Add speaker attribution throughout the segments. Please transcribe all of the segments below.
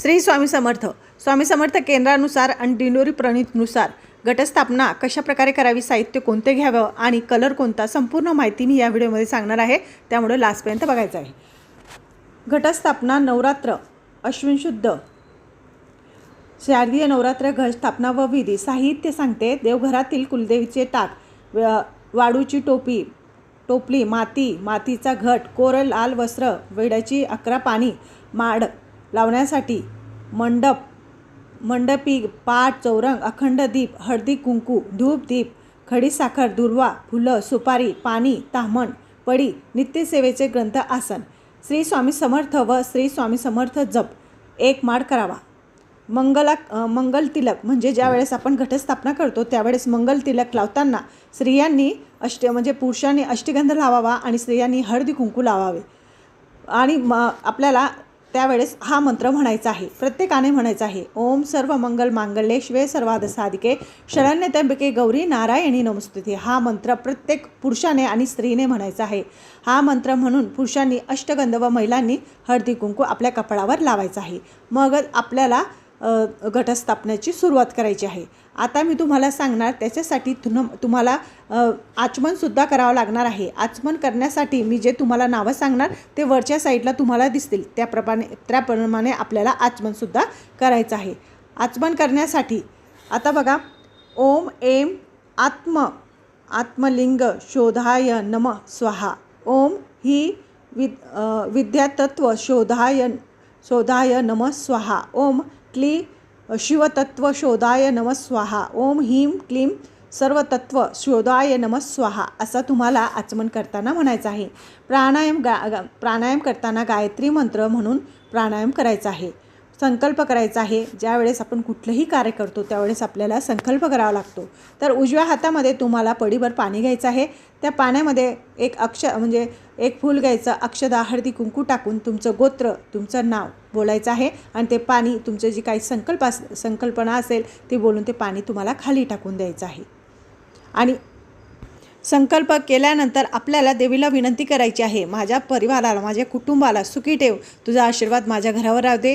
Speaker 1: श्री स्वामी समर्थ. स्वामी समर्थ केंद्रानुसार आणि दिंडोरी प्रणीतनुसार घटस्थापना कशा प्रकारे करावी, साहित्य कोणते घ्यावं आणि कलर कोणता, संपूर्ण माहिती मी या व्हिडिओमध्ये सांगणार आहे, त्यामुळे लास्टपर्यंत बघायचं आहे. घटस्थापना नवरात्र अश्विन शुद्ध शारदीय नवरात्र घटस्थापना व विधी. साहित्य सांगते. देवघरातील कुलदेवीचे टाक, वाळूची टोपली, मातीचा घट, कोरल लाल वस्त्र, वेड्याची 11 पाणी, माड लावण्यासाठी मंडपी, पाट, चौरंग, अखंड दीप, हळदी कुंकू, धूप दीप, खडीसाखर, दुर्वा, फुलं, सुपारी, पाणी, ताम्हण, पडी, नित्यसेवेचे ग्रंथ, आसन. श्री स्वामी समर्थ व श्री स्वामी समर्थ जप 1 माळ करावा. मंगल तिलक म्हणजे ज्या वेळेस आपण घटस्थापना करतो त्यावेळेस मंगल तिलक लावताना स्त्रियांनी पुरुषांनी अष्टगंध लावावा आणि स्त्रियांनी हळदी कुंकू लावावे. आणि आपल्याला त्यावेळेस हा मंत्र म्हणायचा आहे, प्रत्येकाने म्हणायचा आहे. ओम सर्व मंगल मांगल्ये शिवे सर्वार्थ साधिके शरण्य त्र्यंबके गौरी नारायणी नमस्तुते. हा मंत्र प्रत्येक पुरुषाने आणि स्त्रीने म्हणायचा आहे. हा मंत्र म्हणून पुरुषांनी अष्टगंध व महिलांनी हळदी कुंकू आपल्या कपाळावर लावायचा आहे. मग आपल्याला घटस्थापनेची सुरुवात करायची आहे. आता मी तुम्हाला सांगणार, त्याच्यासाठी तुम्हाला आचमनसुद्धा करावं लागणार आहे. आचमन करण्यासाठी मी जे तुम्हाला नावं सांगणार ते वरच्या साईडला तुम्हाला दिसतील, त्याप्रमाणे आपल्याला आचमनसुद्धा करायचं आहे. आचमन करण्यासाठी आता बघा, ओम एम आत्मलिंग शोधाय नमः स्वाहा. ओम ही विद्यातत्व शोधाय नमः स्वाहा. ओम क्ली शिवतत्व शोधाय नमः स्वाहा. ओम ह्रीं क्लीं सर्वतत्व शोधाय नमः स्वाहा. असा तुम्हाला आचमन करताना म्हणायचं आहे. प्राणायाम करताना गायत्री मंत्र म्हणून प्राणायाम करायचा आहे. संकल्प करायचा आहे. ज्यावेळेस आपण कुठलंही कार्य करतो त्यावेळेस आपल्याला संकल्प करावा लागतो. तर उजव्या हातामध्ये तुम्हाला पडीभर पाणी घ्यायचं आहे. त्या पाण्यामध्ये एक फूल घ्यायचं, अक्षदा, हळदी कुंकू टाकून तुमचं गोत्र, तुमचं नाव बोलायचं आहे आणि ते पाणी तुमचं जी काही संकल्पना असेल ती बोलून ते पाणी तुम्हाला खाली टाकून द्यायचं आहे. आणि संकल्प केल्यानंतर आपल्याला देवीला विनंती करायची आहे, माझ्या परिवाराला, माझ्या कुटुंबाला सुखी ठेव, तुझा आशीर्वाद माझ्या घरावर राहू दे.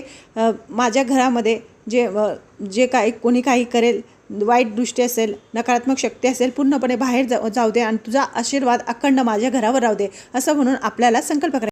Speaker 1: माझ्या घरामध्ये जे कोणी काही करेल, वाईट दृष्टी असेल, नकारात्मक शक्ती असेल, पूर्णपणे बाहेर जाऊ दे आणि तुझा आशीर्वाद अखंड माझ्या घरावर राहू दे, असं म्हणून आपल्याला संकल्प करायचा.